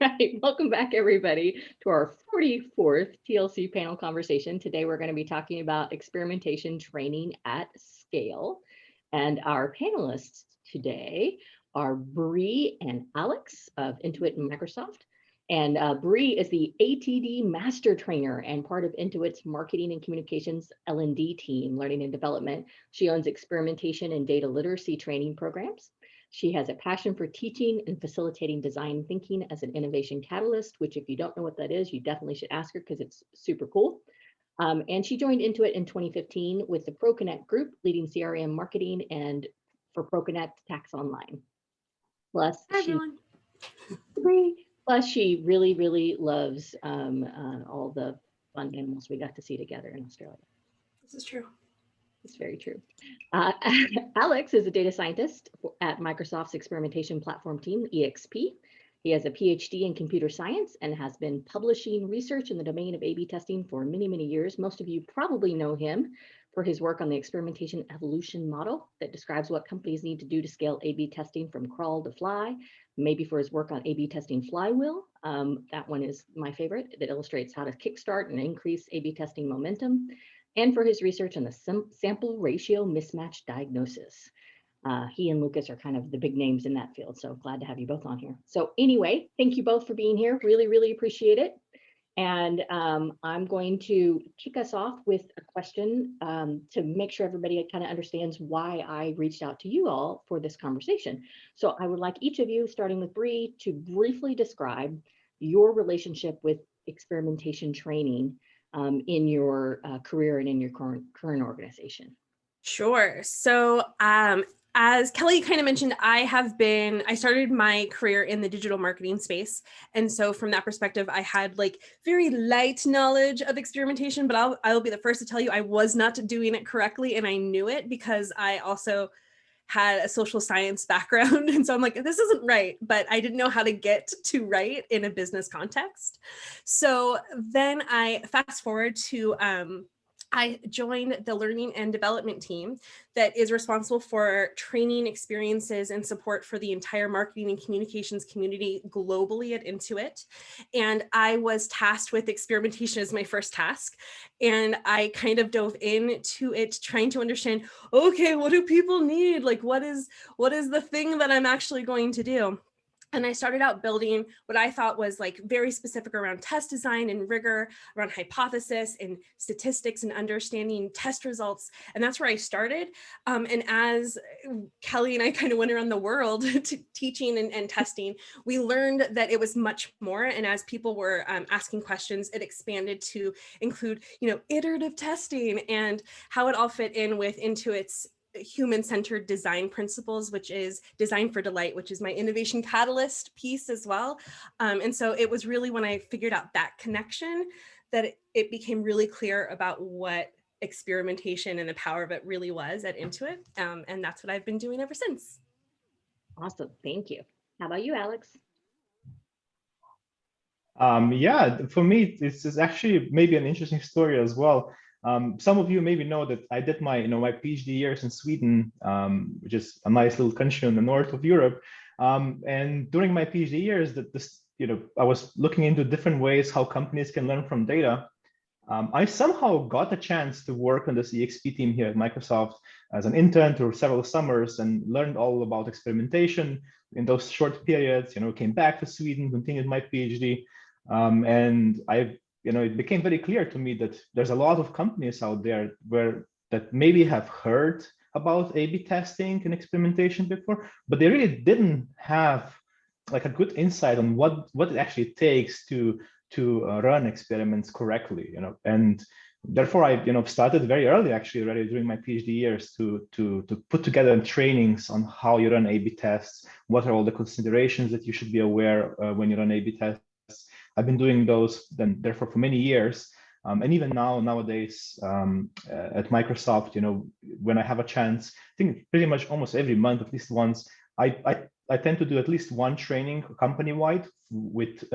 Right, welcome back everybody to our 44th TLC panel conversation. Today we're going to be talking about experimentation training at scale. And our panelists today are Bri and Aleks of Intuit and Microsoft. And Bri is the ATD Master Trainer and part of Intuit's Marketing and Communications L&D team, Learning and Development. She owns experimentation and data literacy training programs. She has a passion for teaching and facilitating design thinking as an innovation catalyst, which if you don't know what that is, you definitely should ask her because it's super cool. And she joined Intuit in 2015 with the ProConnect group, leading CRM marketing and for ProConnect Tax Online. Plus, Hi, everyone. She really, really loves all the fun animals we got to see together in Australia. This is true. It's very true. Aleks is a data scientist at Microsoft's experimentation platform team, EXP. He has a PhD in computer science and has been publishing research in the domain of A/B testing for many, many years. Most of you probably know him for his work on the experimentation evolution model that describes what companies need to do to scale A/B testing from crawl to fly, maybe for his work on A/B testing flywheel. That one is my favorite. That illustrates how to kickstart and increase A/B testing momentum, and for his research on the sample ratio mismatch diagnosis. He and Lucas are kind of the big names in that field, so glad to have you both on here. So anyway, thank you both for being here. Really, really appreciate it. And I'm going to kick us off with a question to make sure everybody kind of understands why I reached out to you all for this conversation. So I would like each of you, starting with Bri, to briefly describe your relationship with experimentation training in your career and in your current organization. Sure. So as Kelly kind of mentioned, I started my career in the digital marketing space. And so from that perspective, I had like very light knowledge of experimentation, but I'll be the first to tell you I was not doing it correctly. And I knew it because I also had a social science background. And so I'm like, this isn't right, but I didn't know how to get to right in a business context. So then I fast forward to, I joined the learning and development team that is responsible for training experiences and support for the entire marketing and communications community globally at Intuit. And I was tasked with experimentation as my first task. And I kind of dove into it trying to understand, okay, what do people need? Like, what is the thing that I'm actually going to do? And I started out building what I thought was like very specific around test design and rigor, around hypothesis and statistics and understanding test results. And that's where I started. And as Kelly and I kind of went around the world teaching and testing, we learned that it was much more. And as people were asking questions, it expanded to include, iterative testing and how it all fit in with Intuit's human-centered design principles, which is design for delight, which is my innovation catalyst piece as well. And so it was really when I figured out that connection that it became really clear about what experimentation and the power of it really was at Intuit. And that's what I've been doing ever since. Awesome, thank you. How about you, Aleks? Yeah, for me, this is actually maybe an interesting story as well. Some of you maybe know that I did my, my PhD years in Sweden, which is a nice little country in the north of Europe. And during my PhD years, I was looking into different ways how companies can learn from data. I somehow got a chance to work on this EXP team here at Microsoft as an intern through several summers and learned all about experimentation in those short periods. Came back to Sweden, continued my PhD, and it became very clear to me that there's a lot of companies out there that maybe have heard about A/B testing and experimentation before, but they really didn't have like a good insight on what it actually takes to run experiments correctly. And therefore I started very early, actually already during my PhD years, to put together trainings on how you run A/B tests, what are all the considerations that you should be aware when you run A/B tests. I've been doing those therefore for many years. And even nowadays at Microsoft, when I have a chance, I think pretty much almost every month, at least once, I tend to do at least one training company-wide with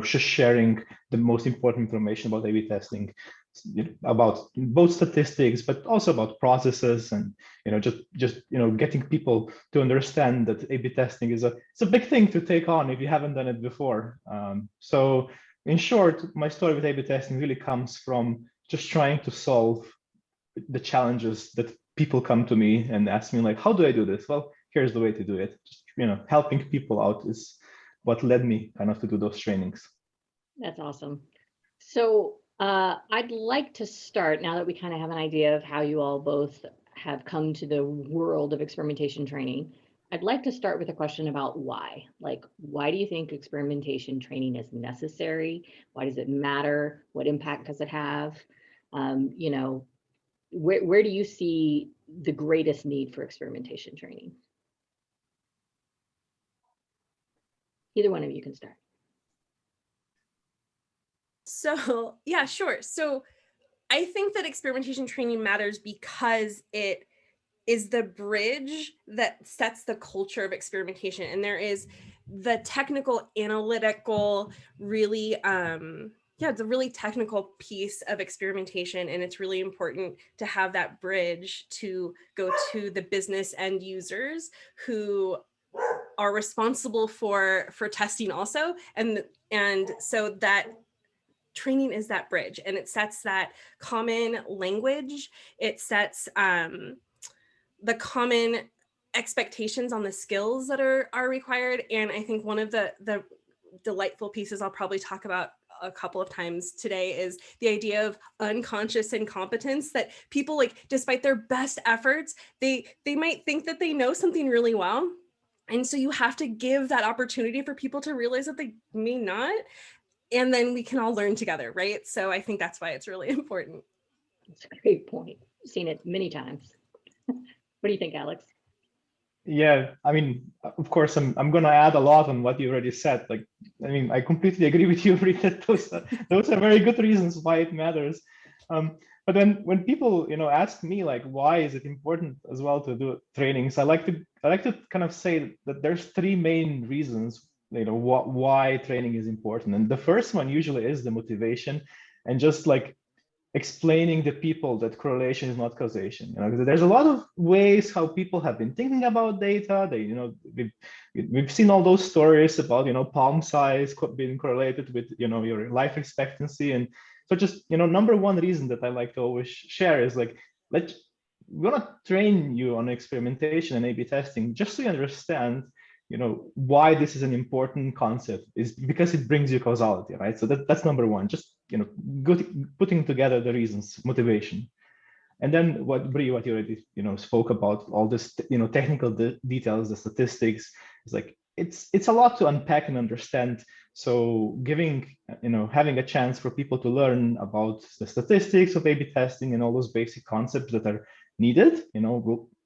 just sharing the most important information about A/B testing about both statistics, but also about processes, and just getting people to understand that A/B testing is it's a big thing to take on if you haven't done it before. So in short, my story with A/B testing really comes from just trying to solve the challenges that people come to me and ask me, like, how do I do this? Well, here's the way to do it. Just, helping people out is what led me kind of to do those trainings. That's awesome. So I'd like to start, now that we kind of have an idea of how you all both have come to the world of experimentation training, I'd like to start with a question about why. Like, why do you think experimentation training is necessary? Why does it matter? What impact does it have? Where do you see the greatest need for experimentation training? Either one of you can start. So, yeah, sure. So I think that experimentation training matters because it is the bridge that sets the culture of experimentation. And there is the technical, analytical, really, it's a really technical piece of experimentation. And it's really important to have that bridge to go to the business end users who are responsible for testing also. And so that training is that bridge, and it sets that common language. It sets the common expectations on the skills that are required. And I think one of the delightful pieces I'll probably talk about a couple of times today is the idea of unconscious incompetence, that people, like, despite their best efforts, they might think that they know something really well. And so you have to give that opportunity for people to realize that they may not. And then we can all learn together, right? So I think that's why it's really important. That's a great point. I've seen it many times. What do you think, Alex? Yeah, I mean, of course, I'm going to add a lot on what you already said. Like, I mean, I completely agree with you, Bri, that those are very good reasons why it matters. But then when people, ask me, like, why is it important as well to do trainings, I like to kind of say that there's three main reasons, why training is important. And the first one usually is the motivation, and just like explaining to people that correlation is not causation. There's a lot of ways how people have been thinking about data. We've seen all those stories about palm size being correlated with your life expectancy. And so just number one reason that I like to always share is, like, we're gonna train you on experimentation and A/B testing just so you understand why this is an important concept, is because it brings you causality, right? So that's number one. Just putting together the reasons, motivation. And then what you already spoke about, all this technical details, the statistics, is like it's a lot to unpack and understand. So having a chance for people to learn about the statistics of A/B testing and all those basic concepts that are needed.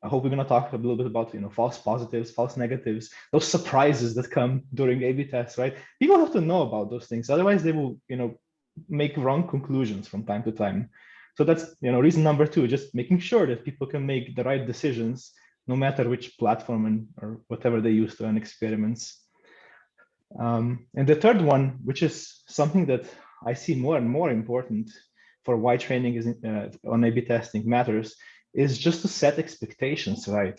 I hope we're going to talk a little bit about false positives, false negatives, those surprises that come during A/B tests, right? People have to know about those things, otherwise they will make wrong conclusions from time to time. So that's reason number two, just making sure that people can make the right decisions no matter which platform or whatever they use to run experiments. And the third one, which is something that I see more and more important for why training is on A/B testing matters, is just to set expectations right.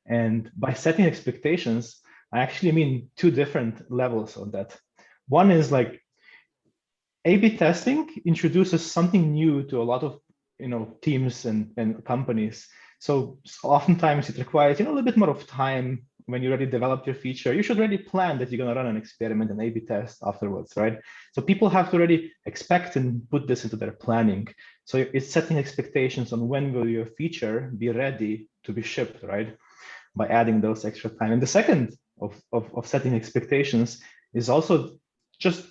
And by setting expectations, I actually mean two different levels of that. One is, like, A/B testing introduces something new to a lot of teams and companies. So oftentimes it requires a little bit more of time. When you already developed your feature, you should already plan that you're going to run an experiment and A/B test afterwards, right? So people have to already expect and put this into their planning. So it's setting expectations on when will your feature be ready to be shipped, right? By adding those extra time. And the second of setting expectations is also just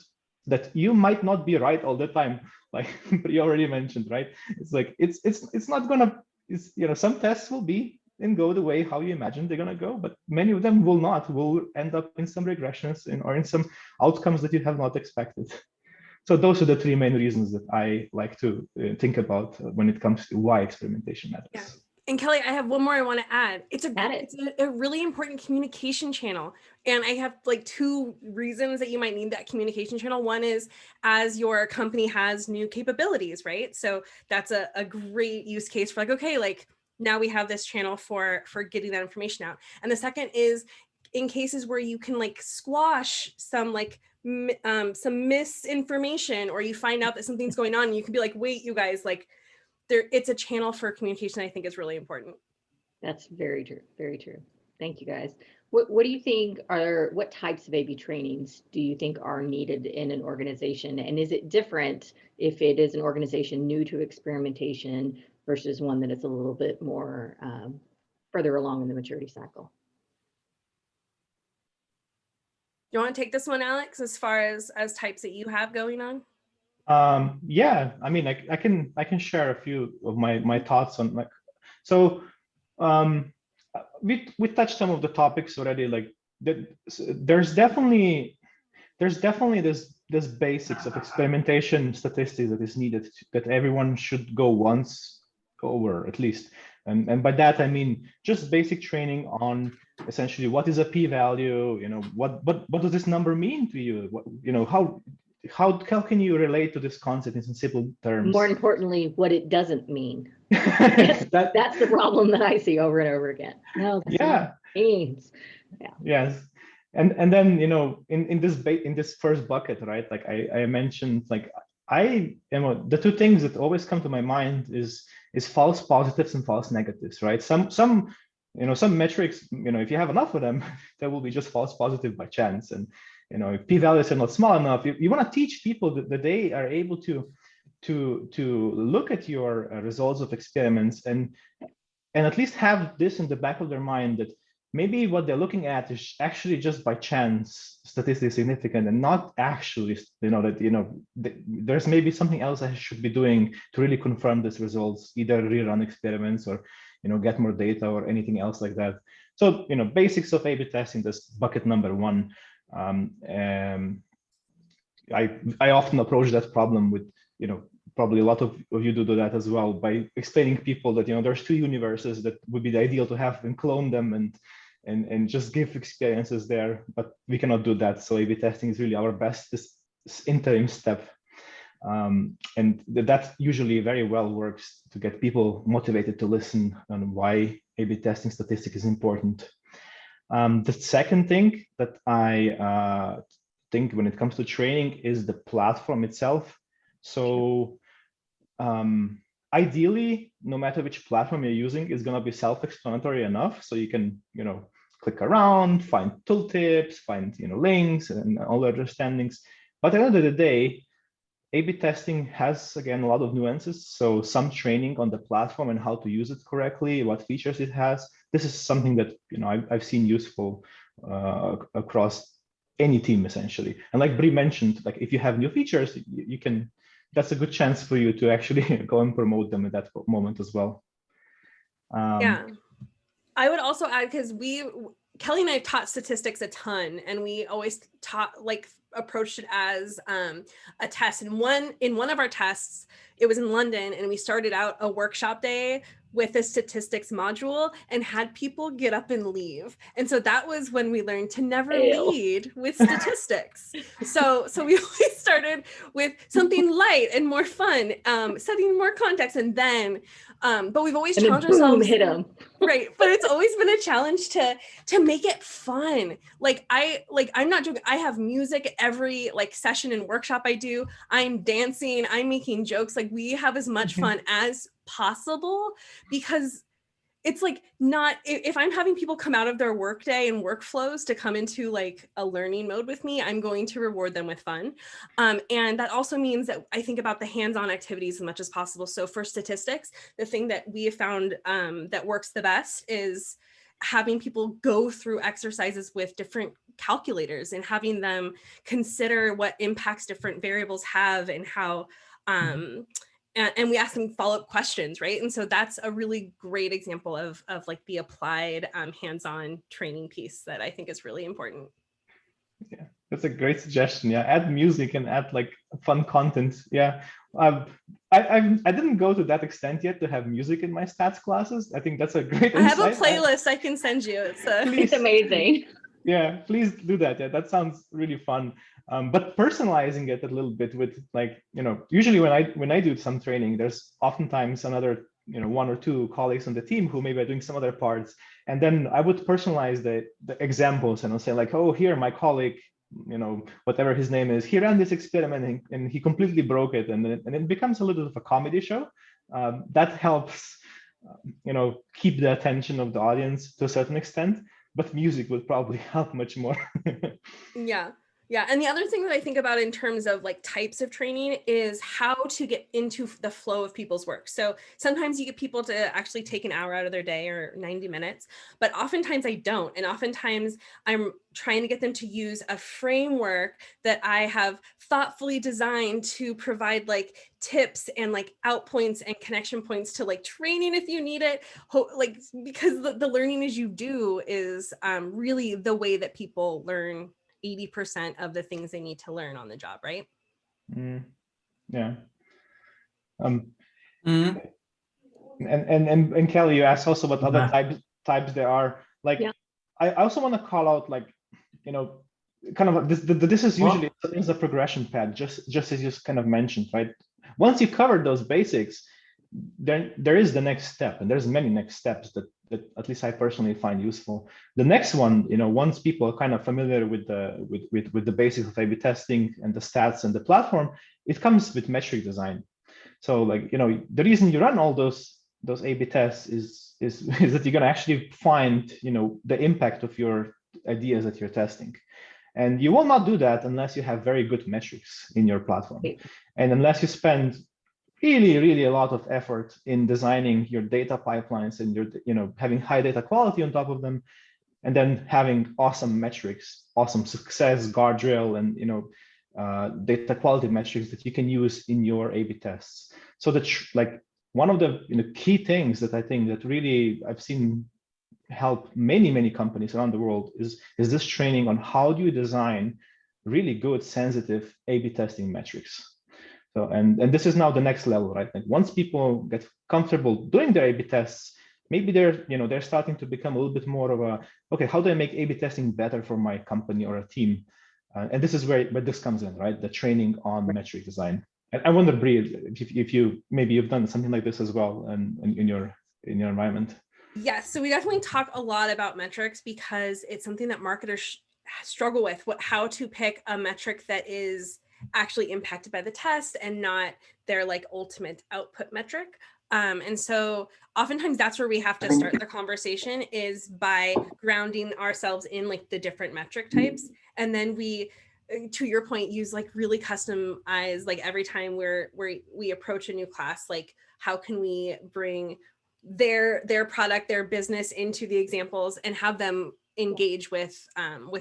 that you might not be right all the time, like you already mentioned, right? It's like it's not gonna, some tests will be and go the way how you imagine they're gonna go, but many of them will end up in some regressions or in some outcomes that you have not expected. So those are the three main reasons that I like to think about when it comes to why experimentation matters. Yeah. And Kelly, I have one more I want to add. It's Add it. a really important communication channel. And I have like two reasons that you might need that communication channel. One is as your company has new capabilities, right? So that's a great use case for like, okay, like now we have this channel for getting that information out. And the second is in cases where you can like squash some like some misinformation, or you find out that something's going on and you can be like, wait, you guys, like it's a channel for communication I think is really important. That's very true. Very true. Thank you, guys. What do you think what types of A/B trainings do you think are needed in an organization? And is it different if it is an organization new to experimentation versus one that is a little bit more further along in the maturity cycle? You want to take this one, Alex, as far as types that you have going on? Yeah, I mean, I can share a few of my thoughts on like, so we touched some of the topics already. Like there's definitely this basics of experimentation statistics that is needed, that everyone should go once over at least. And by that I mean just basic training on essentially what is a p-value, you know, what does this number mean to you, what, you know, how can you relate to this concept in simple terms? More importantly, what it doesn't mean. That's the problem that I see over and over again. No, that's yeah, not what it means. Yeah. yes. And then, you know, in this first bucket, right, like I mentioned, like the two things that always come to my mind is false positives and false negatives, right? Some you know, some metrics, you know, if you have enough of them, there will be just false positive by chance. And you know, if p-values are not small enough, you want to teach people that they are able to look at your results of experiments and at least have this in the back of their mind, that maybe what they're looking at is actually just by chance statistically significant, and not actually, you know, that, you know, there's maybe something else I should be doing to really confirm these results, either rerun experiments or, you know, get more data or anything else like that. So, you know, basics of A/B testing, this bucket number one. I often approach that problem with, you know, probably a lot of you do that as well, by explaining to people that, you know, there's two universes that would be the ideal to have, and clone them and just give experiences there, but we cannot do that. So A/B testing is really our best this interim step. And that usually very well works to get people motivated to listen on why A/B testing statistic is important. The second thing that I think when it comes to training is the platform itself. So ideally, no matter which platform you're using, is going to be self-explanatory enough, so you can, you know, click around, find tooltips, find, you know, links and all the understandings. But at the end of the day, A/B testing has, again, a lot of nuances. So some training on the platform and how to use it correctly, what features it has. This is something that, you know, I've seen useful across any team essentially. And like Bri mentioned, like if you have new features, you can, that's a good chance for you to actually go and promote them at that moment as well. Yeah, I would also add, because Kelly and I taught statistics a ton, and we always taught, like, approached it as a test. And in one of our tests, it was in London, and we started out a workshop day with a statistics module and had people get up and leave. And so that was when we learned to never lead with statistics. So we always started with something light and more fun, setting more context, and then but we've always challenged ourselves. Hit them. Right, but it's always been a challenge to make it fun. I'm not joking. I have music every like session and workshop I do. I'm dancing, I'm making jokes. Like, we have as much fun as possible, because it's like, not, if I'm having people come out of their workday and workflows to come into like a learning mode with me, I'm going to reward them with fun. And that also means that I think about the hands-on activities as much as possible. So for statistics, the thing that we have found that works the best is having people go through exercises with different calculators and having them consider what impacts different variables have, and how and we ask them follow-up questions, right? And so that's a really great example of like the applied hands-on training piece that I think is really important. Yeah, that's a great suggestion. Yeah, add music and add like fun content. Yeah, um, I didn't go to that extent yet to have music in my stats classes. I think that's a great I have a insight. playlist I can send you. It's a It's Please, amazing. yeah, please do that. Yeah, that sounds really fun. But personalizing it a little bit with like, usually when I do some training, there's oftentimes another, one or two colleagues on the team who maybe are doing some other parts. And then I would personalize the examples and I'll say like, oh, here, my colleague, whatever his name is, he ran this experiment and he completely broke it. And it becomes a little bit of a comedy show. That helps, keep the attention of the audience to a certain extent. But music would probably help much more. Yeah. Yeah. And the other thing that I think about in terms of like types of training is how to get into the flow of people's work. So sometimes you get people to actually take an hour out of their day or 90 minutes, but oftentimes I don't. And oftentimes I'm trying to get them to use a framework that I have thoughtfully designed to provide like tips and like out points and connection points to like training if you need it. Like, because the learning as you do is really the way that people learn 80% of the things they need to learn on the job, right? Yeah. And Kelly, you asked also what other types there are. Like, Yeah. I also want to call out, like, kind of this is usually is a progression path, just as you kind of mentioned, right? Once you cover those basics, then there is the next step, and there's many next steps that at least I personally find useful. The next one, once people are kind of familiar with the basics of A/B testing and the stats and the platform, it comes with metric design. So like, the reason you run all those A/B tests is that you're gonna actually find, the impact of your ideas that you're testing. And you will not do that unless you have very good metrics in your platform. And unless you spend really a lot of effort in designing your data pipelines and your having high data quality on top of them, and then having awesome metrics, awesome success guardrail, and data quality metrics that you can use in your A/B tests. So that like one of the key things that I think that really I've seen help many companies around the world is this training on how do you design really good sensitive A/B testing metrics. So and this is now the next level, right? Like once people get comfortable doing their A/B tests, maybe they're starting to become a little bit more of a, okay, how do I make A/B testing better for my company or a team? And this is where this comes in, right? The training on metric design. And I wonder, Bri, if you've done something like this as well in your environment. Yes, so we definitely talk a lot about metrics because it's something that marketers struggle with, how to pick a metric that is actually impacted by the test and not their like ultimate output metric. And so oftentimes that's where we have to start the conversation, is by grounding ourselves in like the different metric types. And then we, to your point, use like really customized, like every time we approach a new class, like how can we bring their product, their business into the examples and have them engage with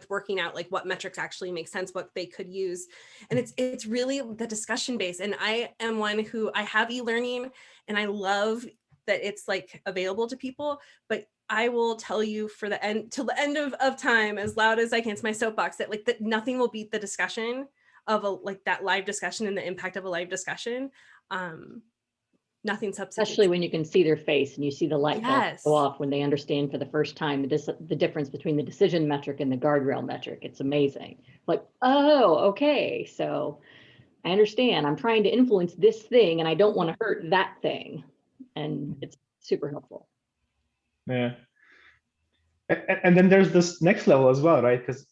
working out like what metrics actually make sense, what they could use. And it's really the discussion base. And I am one who, I have e-learning and I love that it's like available to people, but I will tell you for the end, till the end of time, as loud as I can, it's my soapbox, that like that nothing will beat the discussion of like that live discussion and the impact of a live discussion. Nothing substitutes. Especially when you can see their face and you see the light bulb Yes. go off when they understand for the first time the difference between the decision metric and the guardrail metric. It's amazing. Like, oh, okay, so I understand. I'm trying to influence this thing and I don't want to hurt that thing. And it's super helpful. Yeah. And then there's this next level as well, right? Because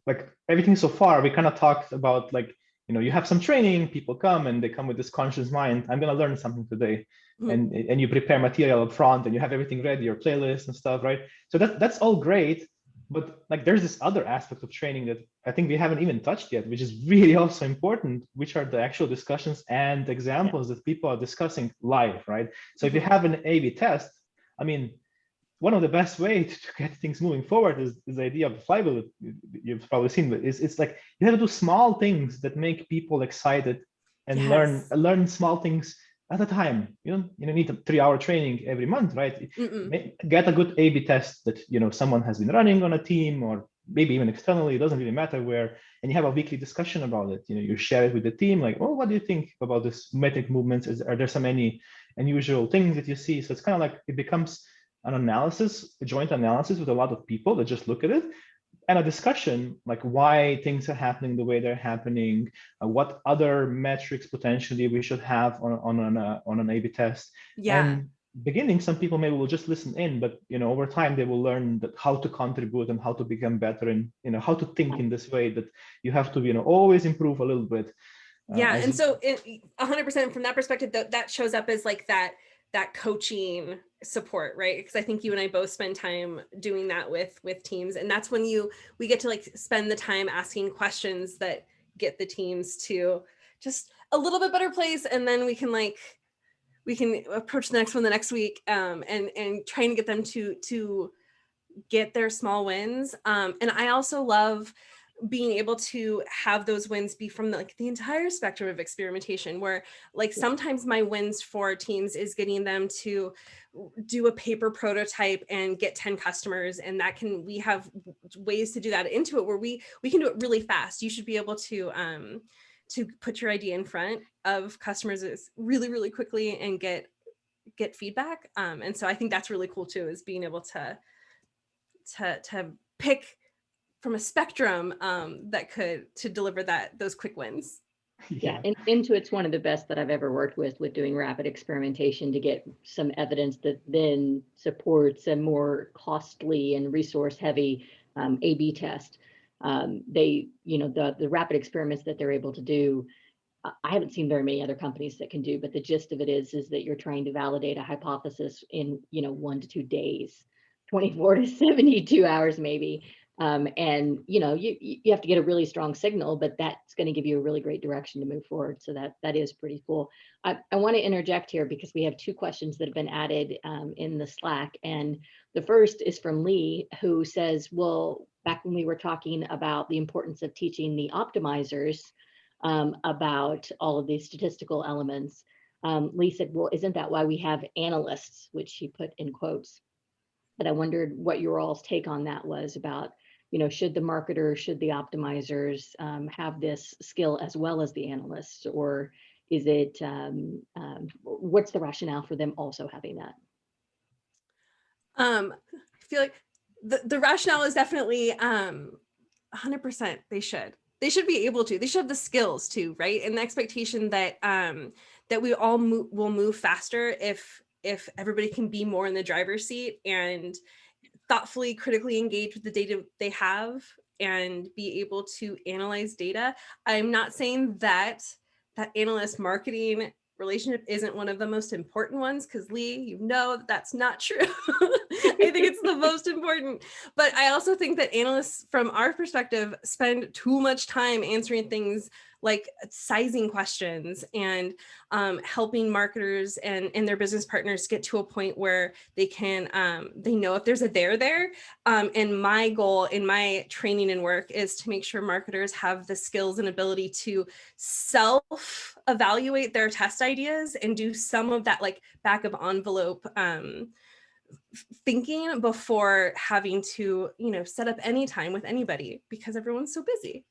like everything so far, we kind of talked about like, you have some training, people come and they come with this conscious mind, I'm going to learn something today. Mm-hmm. And you prepare material up front and you have everything ready, your playlist and stuff, right? So that's all great. But like there's this other aspect of training that I think we haven't even touched yet, which is really also important, which are the actual discussions and examples that people are discussing live, right? So if you have an A/B test, I mean, one of the best ways to get things moving forward is the idea of the flywheel that you've probably seen, but it's like you have to do small things that make people excited and Yes. learn small things at a time. You don't need a 3-hour training every month, right? Get a good A/B test that someone has been running on a team, or maybe even externally, it doesn't really matter where, and you have a weekly discussion about it. You share it with the team, like, oh, what do you think about this metric movements? Are there some any unusual things that you see? So it's kind of like it becomes an analysis, a joint analysis with a lot of people that just look at it, and a discussion like why things are happening the way they're happening, what other metrics potentially we should have on an A/B test. And beginning, some people maybe will just listen in, but over time they will learn that how to contribute and how to become better, and how to think in this way, that you have to always improve a little bit. And so 100% from that perspective, that shows up as like that coaching support, right? Because I think you and I both spend time doing that with teams, and that's when we get to like spend the time asking questions that get the teams to just a little bit better place, and then we can approach the next one the next week, and trying to get them to get their small wins. And I also love being able to have those wins be from the entire spectrum of experimentation, where sometimes my wins for teams is getting them to do a paper prototype and get 10 customers. And we have ways to do that into it where we can do it really fast. You should be able to put your idea in front of customers really, really quickly and get feedback. And so I think that's really cool too, is being able to pick from a spectrum to deliver those quick wins. Yeah, and Intuit's one of the best that I've ever worked with doing rapid experimentation to get some evidence that then supports a more costly and resource heavy A/B test. The rapid experiments that they're able to do, I haven't seen very many other companies that can do, but the gist of it is that you're trying to validate a hypothesis in 1 to 2 days, 24 to 72 hours maybe. And you have to get a really strong signal, but that's going to give you a really great direction to move forward. So that is pretty cool. I want to interject here because we have 2 questions that have been added in the Slack. And the first is from Lee, who says, well, back when we were talking about the importance of teaching the optimizers about all of these statistical elements, Lee said, well, isn't that why we have analysts, which he put in quotes? But I wondered what your all's take on that was about, should the marketers, should the optimizers have this skill as well as the analysts, or is it, what's the rationale for them also having that? I feel like the rationale is definitely 100% they should be able to, they should have the skills to, right? And the expectation that we all will move faster if everybody can be more in the driver's seat and thoughtfully, critically engage with the data they have and be able to analyze data. I'm not saying that analyst marketing relationship isn't one of the most important ones, because Lee, that's not true. I think it's the most important. But I also think that analysts, from our perspective, spend too much time answering things like sizing questions and helping marketers and their business partners get to a point where they can, they know if there's a there. And my goal in my training and work is to make sure marketers have the skills and ability to self-evaluate their test ideas and do some of that like back of envelope thinking before having to, set up any time with anybody, because everyone's so busy.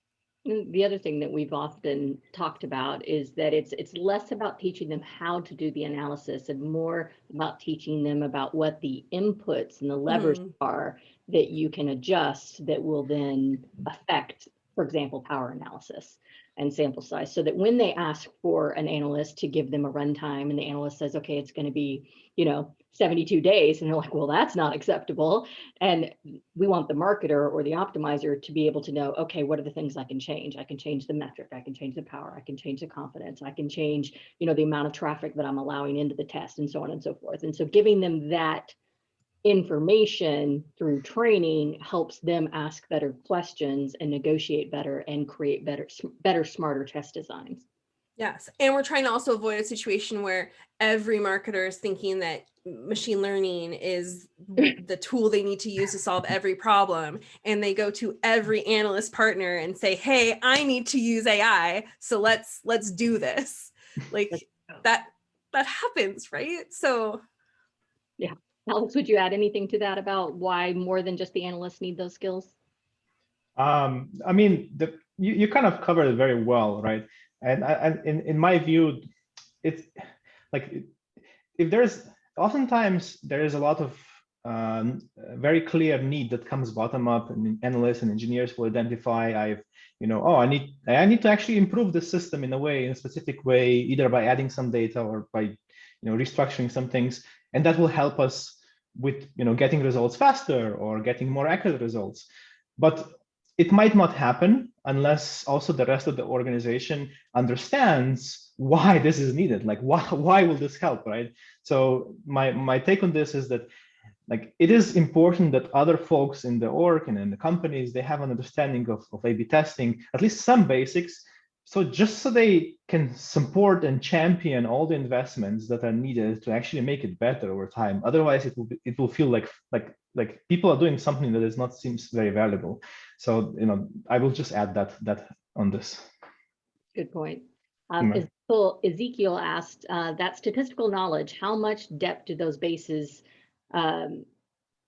The other thing that we've often talked about is that it's less about teaching them how to do the analysis and more about teaching them about what the inputs and the levers are that you can adjust that will then affect, for example, power analysis and sample size, so that when they ask for an analyst to give them a runtime and the analyst says, okay, it's going to be, 72 days, and they're like, well, that's not acceptable. And we want the marketer or the optimizer to be able to know, okay, what are the things I can change? I can change the metric, I can change the power, I can change the confidence, I can change, the amount of traffic that I'm allowing into the test, and so on and so forth. And so giving them that information through training helps them ask better questions and negotiate better and create better, smarter test designs. Yes. And we're trying to also avoid a situation where every marketer is thinking that machine learning is the tool they need to use to solve every problem. And they go to every analyst partner and say, hey, I need to use AI. So let's do this. Like that happens, right? So. Yeah. Aleks, would you add anything to that about why more than just the analysts need those skills? I mean, you kind of covered it very well, right? And in my view, it's like if there's oftentimes there is a lot of very clear need that comes bottom up, and analysts and engineers will identify. Oh, I need to actually improve the system in a specific way, either by adding some data or by restructuring some things, and that will help us with getting results faster or getting more accurate results. But it might not happen unless also the rest of the organization understands why this is needed. Like, why will this help, right? So my take on this is that, like, it is important that other folks in the org and in the companies, they have an understanding of A/B testing, at least some basics, so just so they can support and champion all the investments that are needed to actually make it better over time. Otherwise, it will feel like people are doing something that is not seems very valuable. So I will just add that on this. Good point. Mm. Ezekiel asked, that statistical knowledge, how much depth do those bases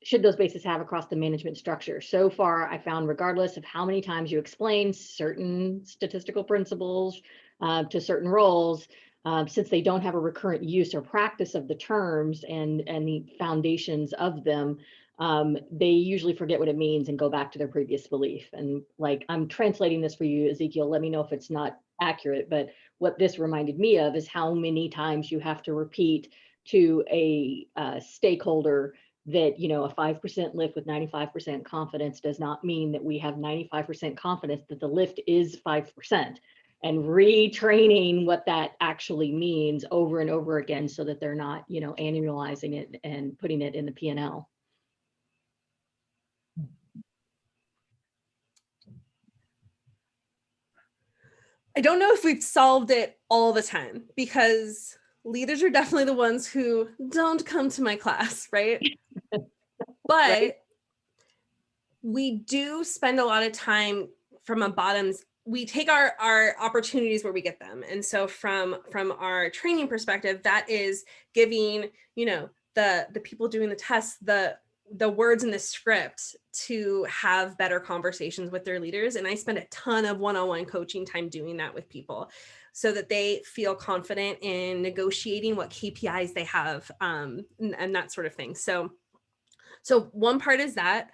should those bases have across the management structure? So far, I found regardless of how many times you explain certain statistical principles to certain roles, since they don't have a recurrent use or practice of the terms and the foundations of them, they usually forget what it means and go back to their previous belief. And like, I'm translating this for you, Ezekiel, let me know if it's not accurate, but what this reminded me of is how many times you have to repeat to a stakeholder that, a 5% lift with 95% confidence does not mean that we have 95% confidence that the lift is 5%, and retraining what that actually means over and over again so that they're not, annualizing it and putting it in the P&L. I don't know if we've solved it all the time, because leaders are definitely the ones who don't come to my class, right? But Right. we do spend a lot of time from a bottoms. We take our opportunities where we get them. And so from our training perspective, that is giving, the people doing the tests, the words in the script to have better conversations with their leaders. And I spend a ton of one-on-one coaching time doing that with people so that they feel confident in negotiating what KPIs they have, and that sort of thing. So one part is that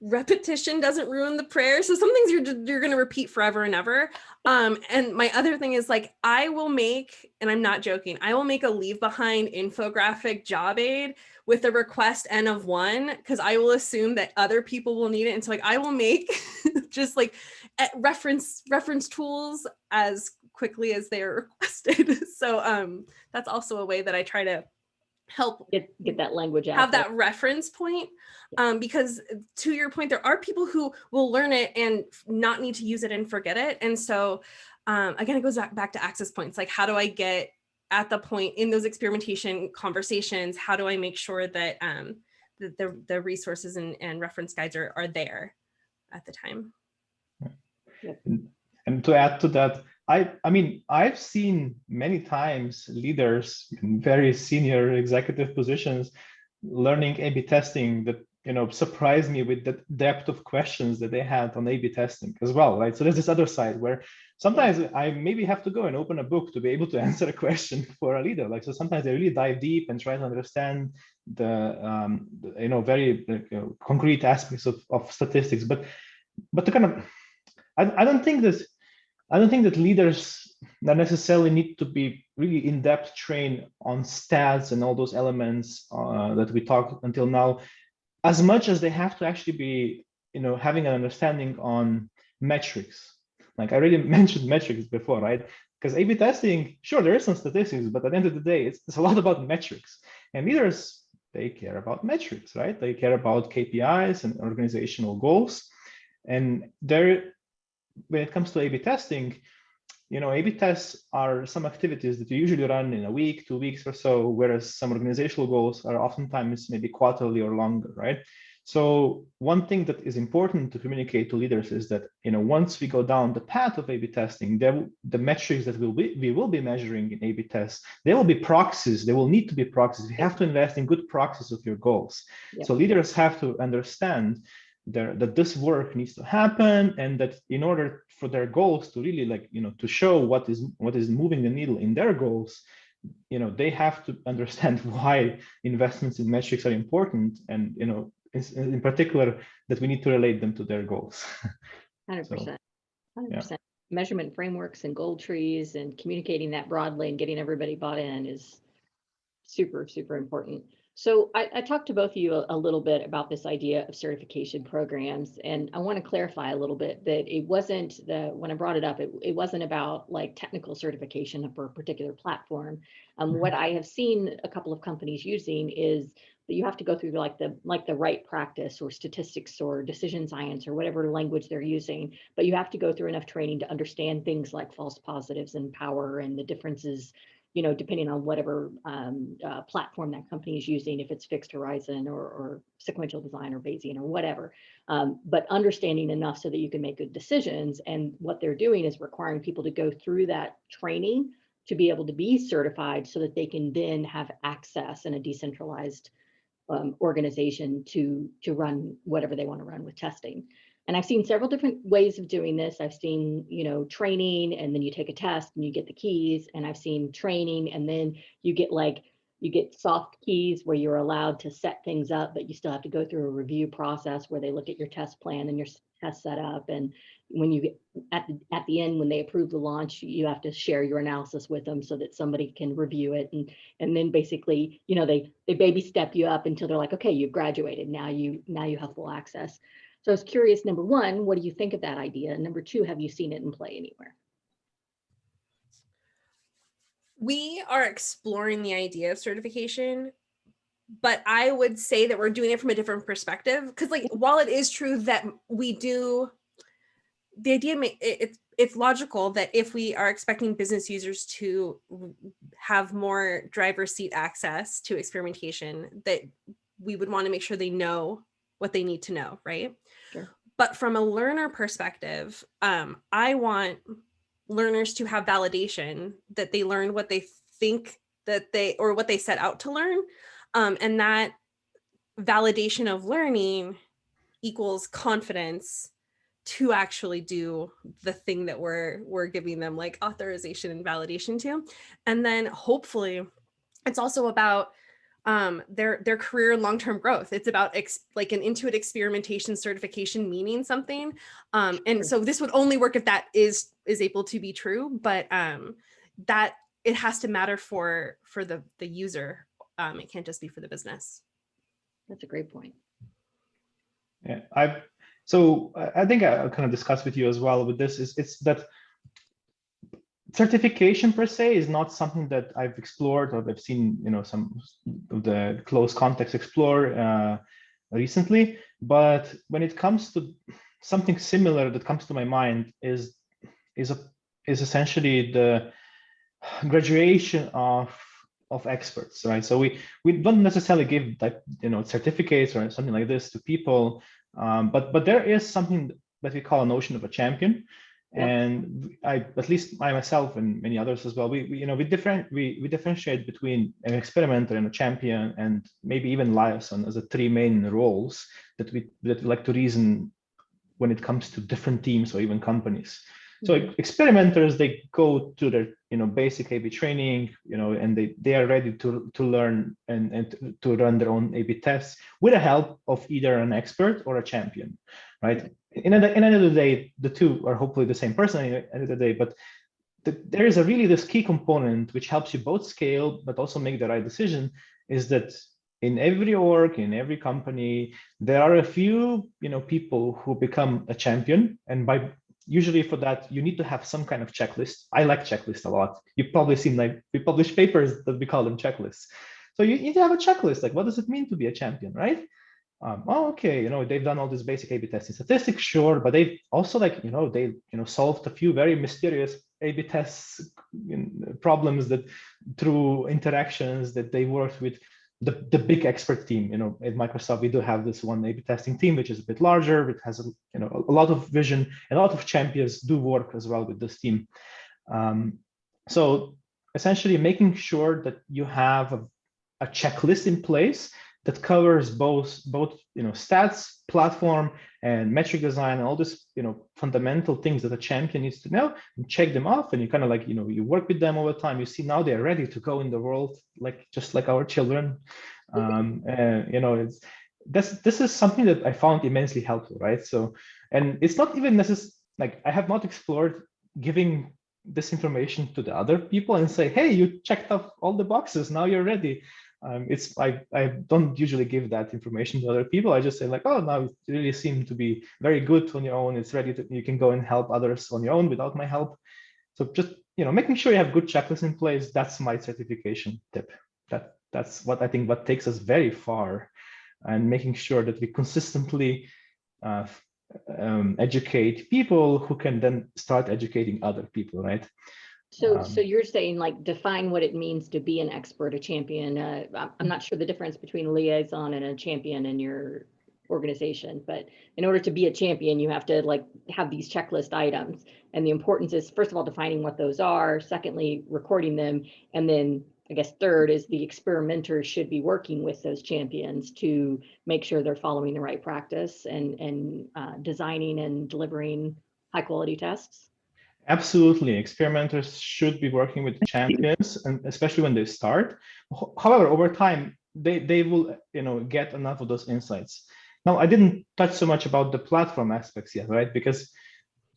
repetition doesn't ruin the prayer. So some things you're going to repeat forever and ever. And my other thing is, like, I will make, and I'm not joking, I will make a leave behind infographic job aid with a request N of 1, because I will assume that other people will need it. And so, like, I will make just like reference tools as quickly as they are requested. So that's also a way that I try to help get that language out, have that reference point, because to your point, there are people who will learn it and not need to use it and forget it. And so again, it goes back to access points. Like, how do I get at the point in those experimentation conversations? How do I make sure that the resources and reference guides are there at the time? And to add to that, I mean, I've seen many times leaders in very senior executive positions learning A/B testing that, surprised me with the depth of questions that they had on A/B testing as well, right? So there's this other side where sometimes I maybe have to go and open a book to be able to answer a question for a leader. Like, so sometimes they really dive deep and try to understand the very concrete aspects of statistics. But to kind of, I don't think that leaders that necessarily need to be really in-depth trained on stats and all those elements that we talked until now, as much as they have to actually be, having an understanding on metrics. Like I already mentioned metrics before, right? Because A/B testing, sure, there is some statistics, but at the end of the day, it's a lot about metrics. And leaders, they care about metrics, right? They care about KPIs and organizational goals. And when it comes to A/B testing, A/B tests are some activities that you usually run in a week, 2 weeks or so, whereas some organizational goals are oftentimes maybe quarterly or longer, right? So one thing that is important to communicate to leaders is that, once we go down the path of A/B testing, the metrics that we will be measuring in A/B tests, they will be proxies. They will need to be proxies. You have to invest in good proxies of your goals. Yep. So leaders have to understand that this work needs to happen, and that in order for their goals to really to show what is moving the needle in their goals, they have to understand why investments in metrics are important, and in particular that we need to relate them to their goals. 100%. 100%. Yeah. Measurement frameworks and goal trees and communicating that broadly and getting everybody bought in is super, super important. So I talked to both of you a little bit about this idea of certification programs, and I want to clarify a little bit that it wasn't when I brought it up, it wasn't about like technical certification for a particular platform. What I have seen a couple of companies using is that you have to go through like the right practice or statistics or decision science or whatever language they're using, but you have to go through enough training to understand things like false positives and power and the differences, depending on whatever platform that company is using, if it's fixed horizon or sequential design or Bayesian or whatever, but understanding enough so that you can make good decisions. And what they're doing is requiring people to go through that training to be able to be certified so that they can then have access in a decentralized organization to run whatever they want to run with testing. And I've seen several different ways of doing this. I've seen, training, and then you take a test and you get the keys. And I've seen training, and then you get soft keys where you're allowed to set things up, but you still have to go through a review process where they look at your test plan and your test setup. And when you get at the end, when they approve the launch, you have to share your analysis with them so that somebody can review it. And then basically, they baby step you up until they're like, okay, you've graduated. Now you have full access. So I was curious, number one, what do you think of that idea? And number two, have you seen it in play anywhere? We are exploring the idea of certification, but I would say that we're doing it from a different perspective. Because while it is true that we do, the idea, it's logical that if we are expecting business users to have more driver's seat access to experimentation, that we would want to make sure they know what they need to know, right? Sure. But from a learner perspective, I want learners to have validation that they learn what they think or what they set out to learn. And that validation of learning equals confidence to actually do the thing that we're giving them like authorization and validation to. And then hopefully it's also about their career and long-term growth. It's about an Intuit experimentation certification meaning something. And so this would only work if that is able to be true, but that it has to matter for the user. It can't just be for the business. That's a great point. Yeah, I think I kind of discussed with you as well with this it's that certification per se is not something that I've explored or I've seen, some of the close context explore recently. But when it comes to something similar that comes to my mind is essentially the graduation of experts, right? So we don't necessarily give certificates or something like this to people, but there is something that we call a notion of a champion. Yep. And at least I myself and many others as well, we differentiate between an experimenter and a champion, and maybe even liaison as the three main roles that we like to reason when it comes to different teams or even companies. So experimenters, they go to their basic A/B training, and they are ready to learn and to run their own A/B tests with the help of either an expert or a champion, right? In the end of the day, the two are hopefully the same person at the end of the day, but there is really this key component which helps you both scale but also make the right decision, is that in every org, in every company, there are a few people who become a champion, and usually for that, you need to have some kind of checklist. I like checklists a lot. You've probably seen we publish papers that we call them checklists. So you need to have a checklist. Like, what does it mean to be a champion, right? Okay, they've done all this basic A/B testing statistics, sure, but they've also they solved a few very mysterious A/B tests problems that through interactions that they worked with the big expert team. At Microsoft, we do have this one A/B testing team, which is a bit larger. It has a lot of vision, and a lot of champions do work as well with this team. So essentially making sure that you have a checklist in place that covers both stats, platform, and metric design, and all this fundamental things that a champion needs to know, and check them off. And you kind of like you work with them over time. You see now they're ready to go in the world, just like our children. And it's this is something that I found immensely helpful, right? So, and it's not even necessary. Like, I have not explored giving this information to the other people and say, hey, you checked off all the boxes, now you're ready. I don't usually give that information to other people. I just say like, oh, now it really seemed to be very good on your own. It's ready to, you can go and help others on your own without my help. So just, making sure you have good checklists in place. That's my certification tip. That's what I think what takes us very far, and making sure that we consistently educate people who can then start educating other people, right? So you're saying like define what it means to be an expert, a champion. I'm not sure the difference between a liaison and a champion in your organization, but in order to be a champion, you have to like have these checklist items. And the importance is, first of all, defining what those are, secondly, recording them, and then I guess third is the experimenters should be working with those champions to make sure they're following the right practice and designing and delivering high quality tests. Absolutely, experimenters should be working with champions, and especially when they start. However, over time, they will get enough of those insights. Now, I didn't touch so much about the platform aspects yet, right? Because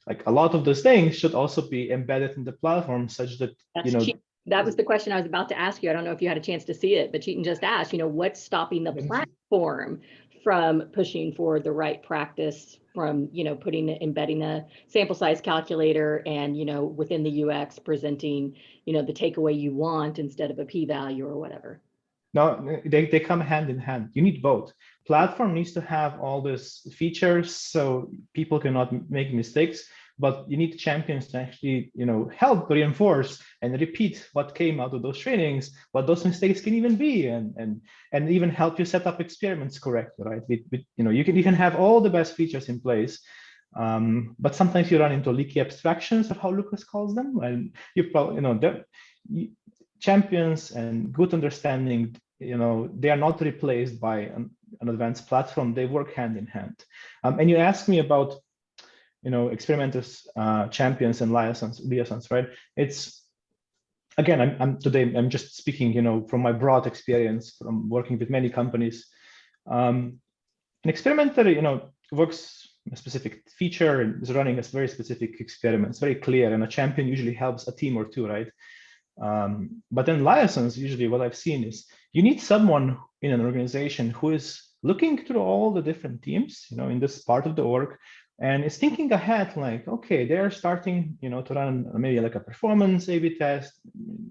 like a lot of those things should also be embedded in the platform, such that that was the question I was about to ask you. I don't know if you had a chance to see it, but Chetan just asked, what's stopping the platform from pushing for the right practice, from embedding a sample size calculator and within the UX presenting the takeaway you want instead of a p-value or whatever. No, they come hand in hand. You need both. Platform needs to have all these features so people cannot make mistakes, but you need champions to actually help reinforce and repeat what came out of those trainings, what those mistakes can even be, and even help you set up experiments correctly, right? You can have all the best features in place, but sometimes you run into leaky abstractions, or how Lucas calls them, and you probably champions and good understanding, they are not replaced by an advanced platform. They work hand in hand. And you asked me about experimenters, champions, and liaisons, right? It's, again, I'm just speaking from my broad experience from working with many companies. An experimenter works a specific feature and is running a very specific experiment. It's very clear, and a champion usually helps a team or two, right? But then liaisons, usually what I've seen is you need someone in an organization who is looking through all the different teams, in this part of the org, and is thinking ahead, like, okay, they're starting, to run maybe like a performance A/B test,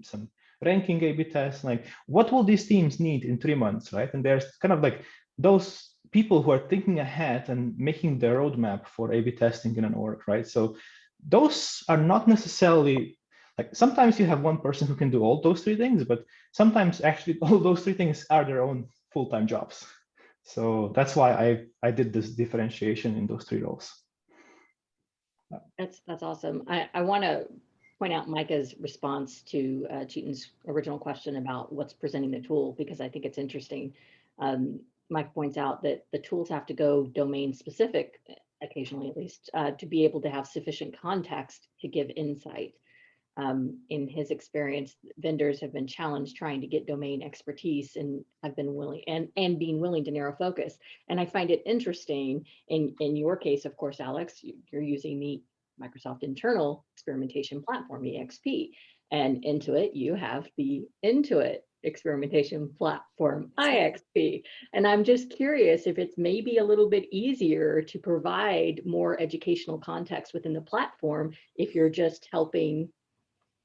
some ranking A/B test, like what will these teams need in 3 months, right? And there's kind of like those people who are thinking ahead and making the roadmap for A/B testing in an org, right? So those are not necessarily like, sometimes you have one person who can do all those three things, but sometimes actually all those three things are their own full-time jobs. So that's why I did this differentiation in those three roles. That's awesome. I want to point out Micah's response to Chetan's original question about what's presenting the tool, because I think it's interesting. Mike points out that the tools have to go domain specific, occasionally at least, to be able to have sufficient context to give insight. In his experience, vendors have been challenged trying to get domain expertise, and have been willing and being willing to narrow focus. And I find it interesting in your case, of course, Aleks, you're using the Microsoft internal experimentation platform, EXP, and Intuit, you have the Intuit experimentation platform, IXP. And I'm just curious if it's maybe a little bit easier to provide more educational context within the platform if you're just helping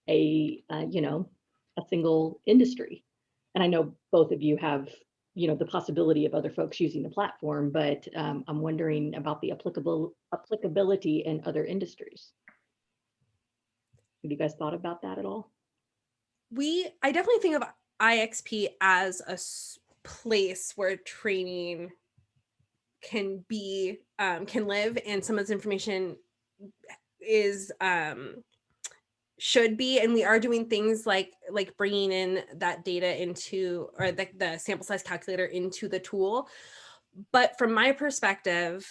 a single industry. And I know both of you have the possibility of other folks using the platform, but I'm wondering about the applicability in other industries. Have you guys thought about that at all? I definitely think of IXP as a place where training can live, and some of this information is should be, and we are doing things like bringing in that data into, or the sample size calculator into the tool. But from my perspective,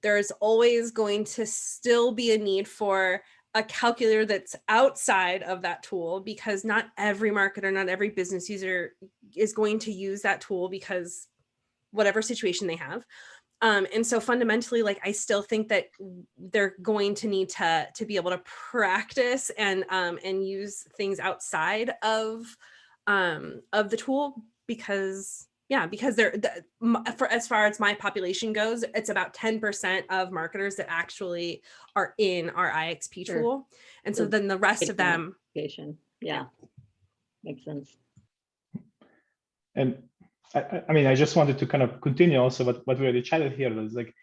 there's always going to still be a need for a calculator that's outside of that tool, because not every marketer, not every business user is going to use that tool because whatever situation they have. And so fundamentally, like, I still think that they're going to need to be able to practice and use things outside of the tool, because for as far as my population goes, it's about 10% of marketers that actually are in our IXP tool. And so then the rest of them. Yeah, makes sense. And I mean, I just wanted to kind of continue also what we already chatted here. Is like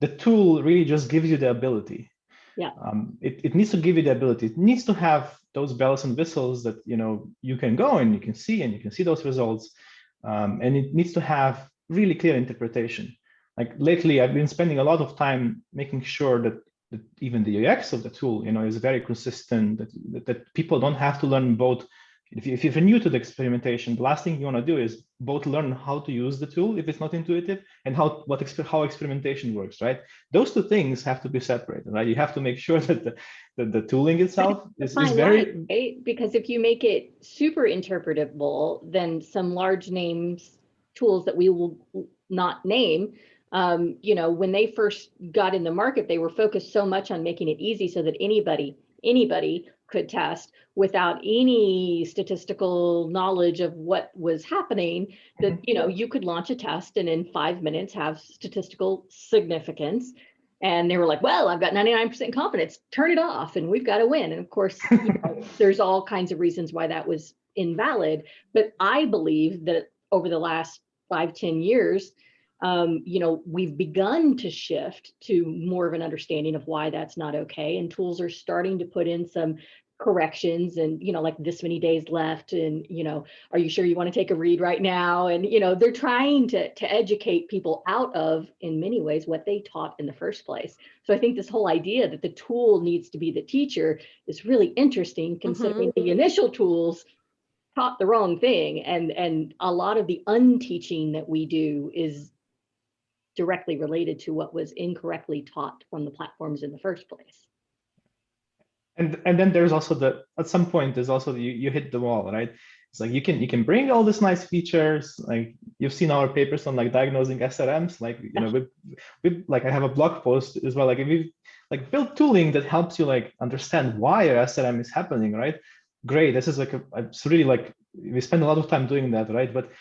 the tool really just gives you the ability. Yeah. It needs to give you the ability. It needs to have those bells and whistles that, you know, you can go and you can see those results. And it needs to have really clear interpretation. Like lately, I've been spending a lot of time making sure that even the UX of the tool, you know, is very consistent. That people don't have to learn both. If you're new to the experimentation, the last thing you want to do is both learn how to use the tool if it's not intuitive, and how experimentation works, right? Those two things have to be separated, right? You have to make sure that the tooling itself is very right? Because if you make it super interpretable, then some large names tools that we will not name, you know, when they first got in the market, they were focused so much on making it easy so that anybody could test without any statistical knowledge of what was happening, that, you know, you could launch a test and in 5 minutes have statistical significance. And they were like, well, I've got 99% confidence, turn it off and we've got to win. And of course, you know, there's all kinds of reasons why that was invalid. But I believe that over the last 5-10 years, you know, we've begun to shift to more of an understanding of why that's not okay. And tools are starting to put in some corrections and, you know, like this many days left. And, you know, are you sure you want to take a read right now? And, you know, they're trying to educate people out of, in many ways, what they taught in the first place. So I think this whole idea that the tool needs to be the teacher is really interesting, considering the initial tools taught the wrong thing. And a lot of the unteaching that we do is directly related to what was incorrectly taught from the platforms in the first place. And then there's also at some point there's also you hit the wall, right? It's like you can bring all these nice features, like you've seen our papers on like diagnosing SRMs, like, you know, we like I have a blog post as well, like if we like build tooling that helps you like understand why your SRM is happening, right? Great, this is like it's really like we spend a lot of time doing that, right? But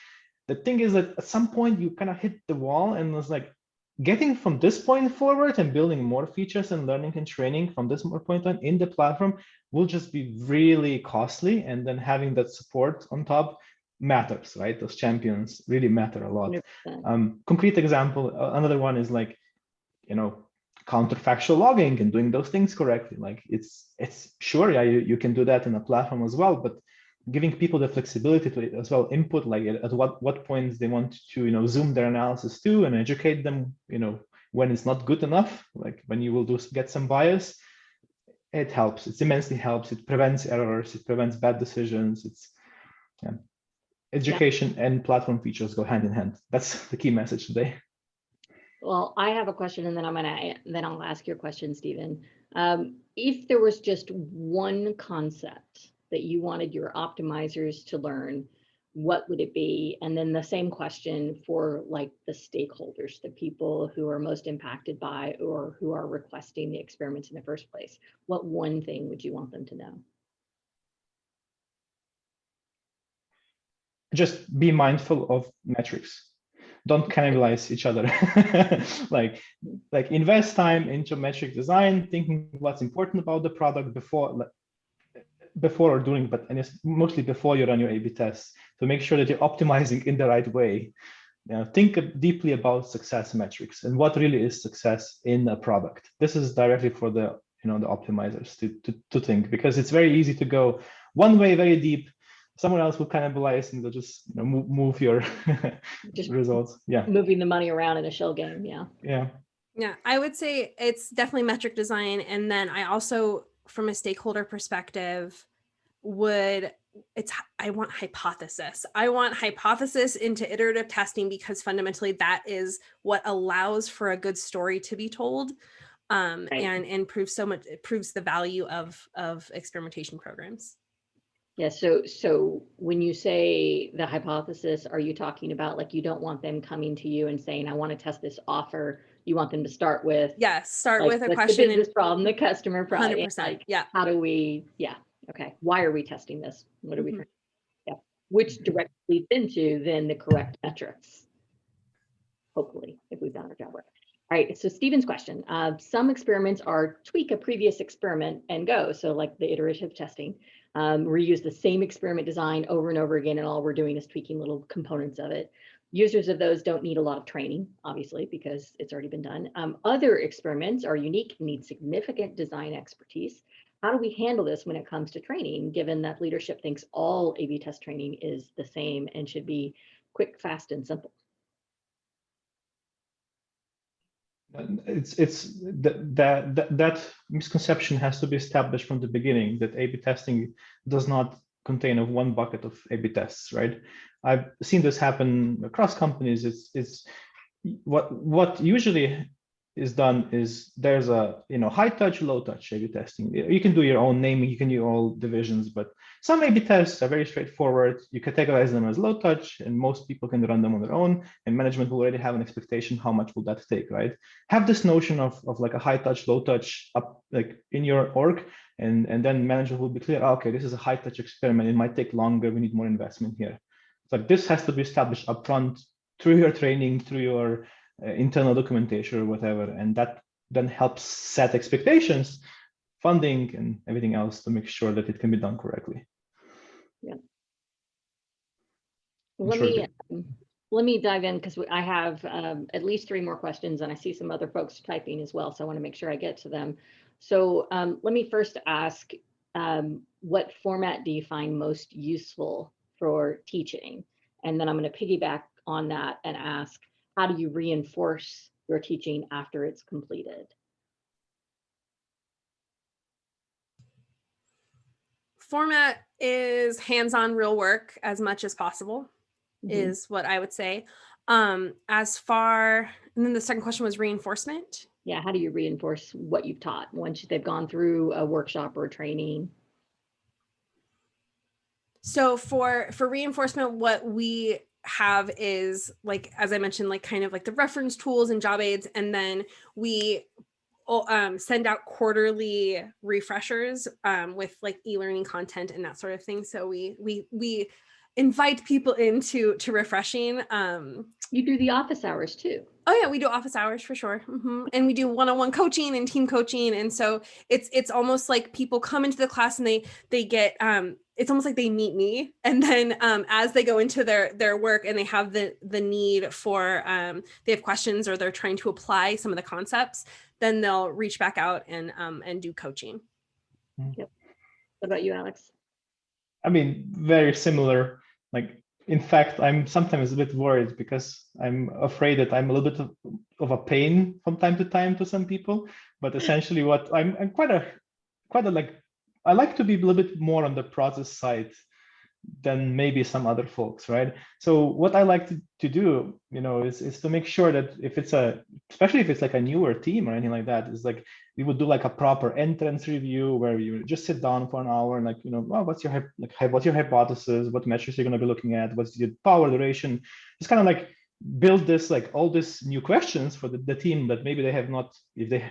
the thing is that at some point you kind of hit the wall, and it's like getting from this point forward and building more features and learning and training from this point on in the platform will just be really costly. And then having that support on top matters, right? Those champions really matter a lot. Concrete example, another one is like, you know, counterfactual logging and doing those things correctly. Like it's sure, yeah, you can do that in a platform as well, but giving people the flexibility to as well input, like at what points they want to, you know, zoom their analysis to, and educate them, you know, when it's not good enough, like when you will get some bias. It helps. It immensely helps. It prevents errors. It prevents bad decisions. It's education and platform features go hand in hand. That's the key message today. Well, I have a question, and then I'll ask your question, Stephen. If there was just one concept that you wanted your optimizers to learn, what would it be? And then the same question for like the stakeholders, the people who are most impacted by or who are requesting the experiments in the first place. What one thing would you want them to know? Just be mindful of metrics. Don't cannibalize each other. like invest time into metric design, thinking what's important about the product before or during, and it's mostly before you run your A/B tests, to make sure that you're optimizing in the right way. You know, think deeply about success metrics and what really is success in a product. This is directly for the, you know, the optimizers to think, because it's very easy to go one way very deep. Someone else will cannibalize and they'll just, you know, move your just results. Yeah, moving the money around in a shell game. Yeah, I would say it's definitely metric design. And then I also from a stakeholder perspective I want hypothesis. I want hypothesis into iterative testing, because fundamentally that is what allows for a good story to be told, Right. and proves the value of experimentation programs. Yeah, so when you say the hypothesis, are you talking about like you don't want them coming to you and saying, I want to test this offer? You want them to start with, yes, start like, with a what's question, the business problem, the customer problem, 100%. like, Yeah. how do we, yeah, okay, why are we testing this? What are we trying? Yeah, which directly leads into then the correct metrics, hopefully, if we've done our job right. All right, so Stephen's question. Some experiments are tweak a previous experiment and go. So like the iterative testing, reuse the same experiment design over and over again, and all we're doing is tweaking little components of it. Users of those don't need a lot of training, obviously, because it's already been done. Other experiments are unique, need significant design expertise. How do we handle this when it comes to training, given that leadership thinks all A/B test training is the same and should be quick, fast, and simple? That misconception has to be established from the beginning, that A/B testing does not contain of one bucket of A/B tests, right? I've seen this happen across companies. It's what usually is done is there's a high touch, low touch A/B testing. You can do your own naming, you can do all divisions, but some A/B tests are very straightforward. You categorize them as low touch, and most people can run them on their own, and management will already have an expectation how much will that take, right? Have this notion of like a high touch, low touch up like in your org, and then management will be clear, okay, this is a high touch experiment, it might take longer, we need more investment here. So this has to be established upfront through your training, through your internal documentation or whatever, and that then helps set expectations, funding, and everything else to make sure that it can be done correctly. Yeah. Let me dive in, because I have at least 3 more questions, and I see some other folks typing as well, so I want to make sure I get to them. So let me first ask, what format do you find most useful for teaching? And then I'm going to piggyback on that and ask, how do you reinforce your teaching after it's completed? Format is hands-on real work as much as possible, is what I would say. And then the second question was reinforcement. Yeah, how do you reinforce what you've taught once they've gone through a workshop or a training? So for reinforcement, what we have is, like, as I mentioned, like kind of like the reference tools and job aids, and then we send out quarterly refreshers with like e-learning content and that sort of thing. So we invite people into refreshing. You do the office hours too. Oh yeah, we do office hours for sure. And we do one-on-one coaching and team coaching. And so it's almost like people come into the class and they get, it's almost like they meet me. And then as they go into their work and they have the need for, they have questions or they're trying to apply some of the concepts, then they'll reach back out and do coaching. Yep. What about you, Alex? I mean, very similar. Like, in fact, I'm sometimes a bit worried because I'm afraid that I'm a little bit of a pain from time to time to some people. But essentially, what I'm quite a like, I like to be a little bit more on the process side than maybe some other folks, right? So what I like to do, is to make sure that if it's especially if it's like a newer team or anything like that, is like we would do like a proper entrance review where you just sit down for an hour and like, what's your hypothesis, what metrics you're going to be looking at, what's the power duration, just kind of like build this, like all these new questions for the team that maybe they have not, if they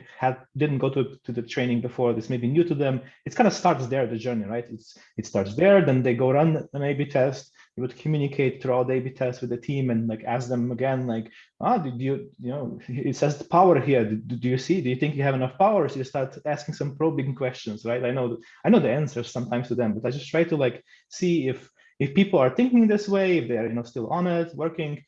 didn't go to the training before, this may be new to them. It kind of starts there, the journey, right? It starts there, then they go run an A/B test. You would communicate throughout the A/B test with the team and like ask them again, like, did you, it says the power here. Do you think you have enough power? So you start asking some probing questions, right? I know the answers sometimes to them, but I just try to like see if people are thinking this way, if they're still on it, working.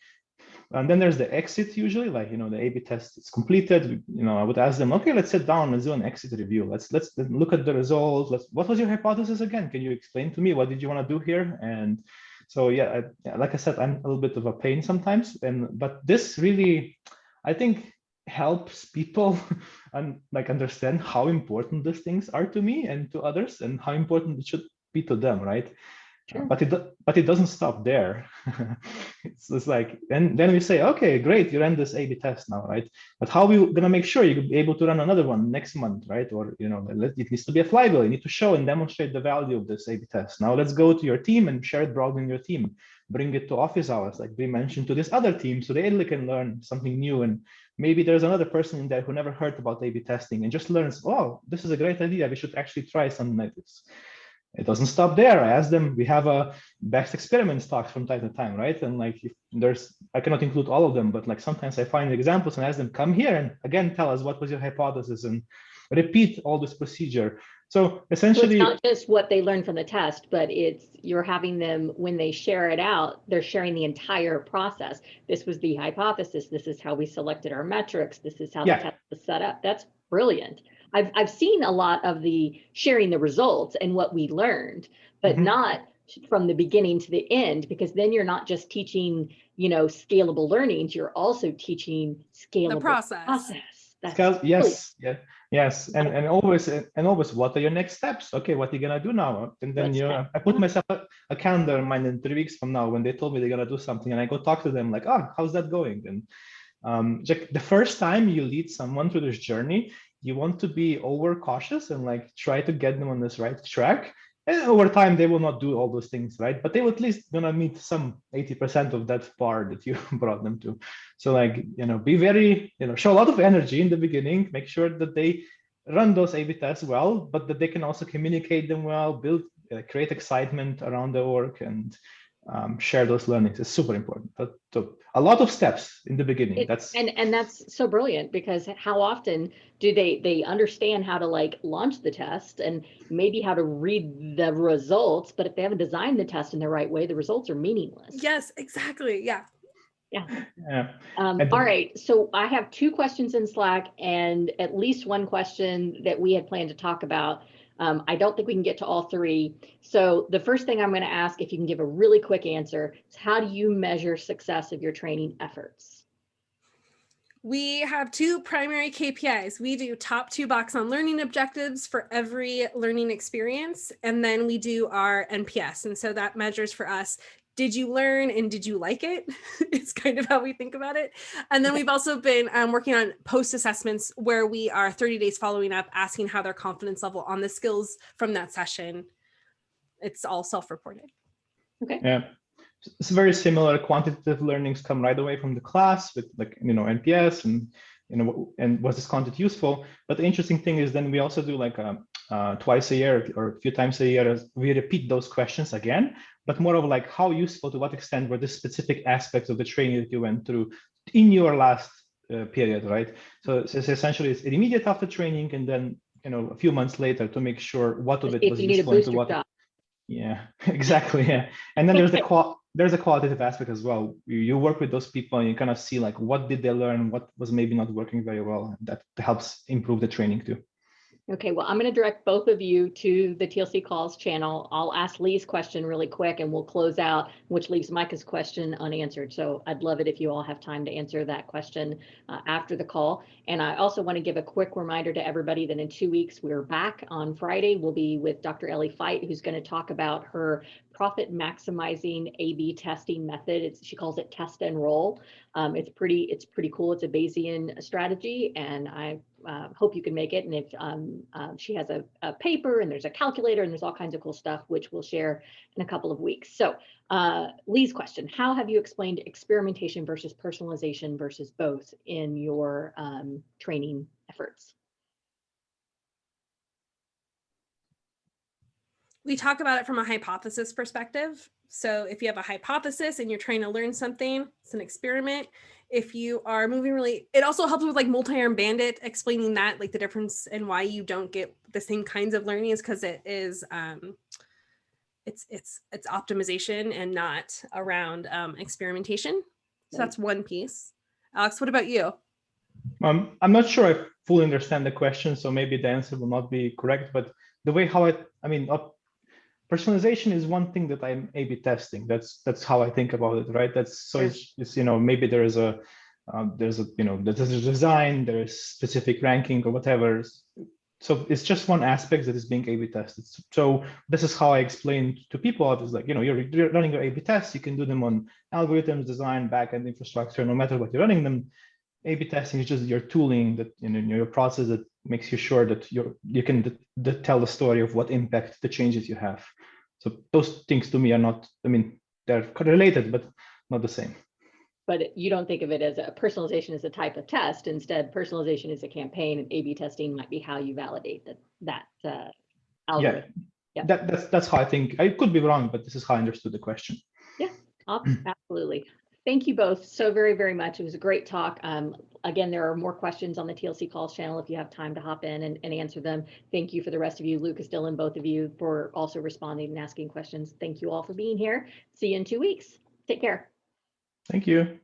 And then there's the exit usually, like, the A/B test is completed. I would ask them, okay, let's sit down, let's do an exit review. Let's look at the results. What was your hypothesis again? Can you explain to me? What did you want to do here? And so, yeah, like I said, I'm a little bit of a pain sometimes. But this really, I think helps people and like understand how important these things are to me and to others, and how important it should be to them, right? Sure. But it doesn't stop there. It's like then we say, okay, great, you ran this A/B test now, right? But how are we gonna make sure you'll be able to run another one next month, right? Or it needs to be a flywheel. You need to show and demonstrate the value of this A/B test. Now let's go to your team and share it broadly in your team. Bring it to office hours, like we mentioned, to this other team, so they can learn something new. And maybe there's another person in there who never heard about A/B testing and just learns, oh, this is a great idea. We should actually try something like this. It doesn't stop there. I ask them, we have a best experiments talks from time to time, right? And like, if I cannot include all of them, but like sometimes I find examples and ask them, come here and again, tell us what was your hypothesis, and repeat all this procedure. So essentially, so it's not just what they learn from the test, but you're having them, when they share it out, they're sharing the entire process. This was the hypothesis. This is how we selected our metrics. This is how the test was set up. That's brilliant. I've seen a lot of the sharing the results and what we learned, but not from the beginning to the end, because then you're not just teaching, scalable learnings, you're also teaching scalable process. That's yes, and always what are your next steps? Okay, what are you gonna do now? And then I put myself a calendar in mind in 3 weeks from now when they told me they're gonna do something, and I go talk to them like, oh, how's that going? And the first time you lead someone through this journey, you want to be over cautious and like try to get them on this right track. And over time, they will not do all those things, right? But they will at least gonna meet some 80% of that bar that you brought them to. So like, be very, show a lot of energy in the beginning, make sure that they run those A/B tests well, but that they can also communicate them well, create excitement around the work, and share those learnings is super important. But a lot of steps in the beginning. That's so brilliant, because how often do they understand how to like launch the test and maybe how to read the results, but if they haven't designed the test in the right way, the results are meaningless. Yes, exactly. Yeah. All right, so I have 2 questions in Slack and at least 1 question that we had planned to talk about. I don't think we can get to all 3. So the first thing I'm going to ask, if you can give a really quick answer, is how do you measure success of your training efforts? We have 2 primary KPIs. We do top 2 box on learning objectives for every learning experience, and then we do our NPS. And so that measures for us, did you learn and did you like it? It's kind of how we think about it. And then we've also been working on post assessments where we are 30 days following up, asking how their confidence level on the skills from that session. It's all self-reported. Okay. Yeah. It's very similar. Quantitative learnings come right away from the class with like, NPS and, and was this content useful? But the interesting thing is then we also do like twice a year or a few times a year, we repeat those questions again, but more of like how useful, to what extent were the specific aspects of the training that you went through in your last period, right? So essentially it's immediate after training, and then, a few months later to make sure what of it was useful into what. Yeah, exactly. Yeah. And then there's a qualitative aspect as well. You work with those people and you kind of see like what did they learn, what was maybe not working very well. That helps improve the training too. Okay, well, I'm going to direct both of you to the TLC calls channel. I'll ask Lee's question really quick and we'll close out, which leaves Micah's question unanswered. So I'd love it if you all have time to answer that question after the call. And I also want to give a quick reminder to everybody that in 2 weeks, we're back on Friday. We'll be with Dr. Ellie Fight, who's going to talk about her profit maximizing A/B testing method. She calls it test and roll. It's pretty cool. It's a Bayesian strategy, and I hope you can make it. And if she has a paper, and there's a calculator, and there's all kinds of cool stuff, which we'll share in a couple of weeks. So Lee's question, how have you explained experimentation versus personalization versus both in your training efforts? We talk about it from a hypothesis perspective. So if you have a hypothesis and you're trying to learn something, it's an experiment. If you are moving it also helps with like multi-arm bandit, explaining that, like the difference and why you don't get the same kinds of learning is because it is, it's optimization and not around experimentation. So that's one piece. Alex, what about you? I'm not sure I fully understand the question, so maybe the answer will not be correct, but the way personalization is one thing that I'm A/B testing. That's how I think about it, right? It's maybe there is a There's a, there's a design, there's specific ranking or whatever. So it's just one aspect that is being A/B tested. So this is how I explain to people. It's like, you're running your A/B tests. You can do them on algorithms, design, backend infrastructure, no matter what you're running them. A/B testing is just your tooling, that your process that makes you sure that you can tell the story of what impact the changes you have. So those things to me are not, they're related, but not the same. But you don't think of it as a personalization as a type of test. Instead, personalization is a campaign, and A/B testing might be how you validate that algorithm. Yeah, that's how I think. I could be wrong, but this is how I understood the question. Yeah, absolutely. Thank you both so very, very much. It was a great talk. Again, there are more questions on the TLC calls channel if you have time to hop in and answer them. Thank you for the rest of you, Lucas, Dylan, both of you, for also responding and asking questions. Thank you all for being here. See you in 2 weeks. Take care. Thank you.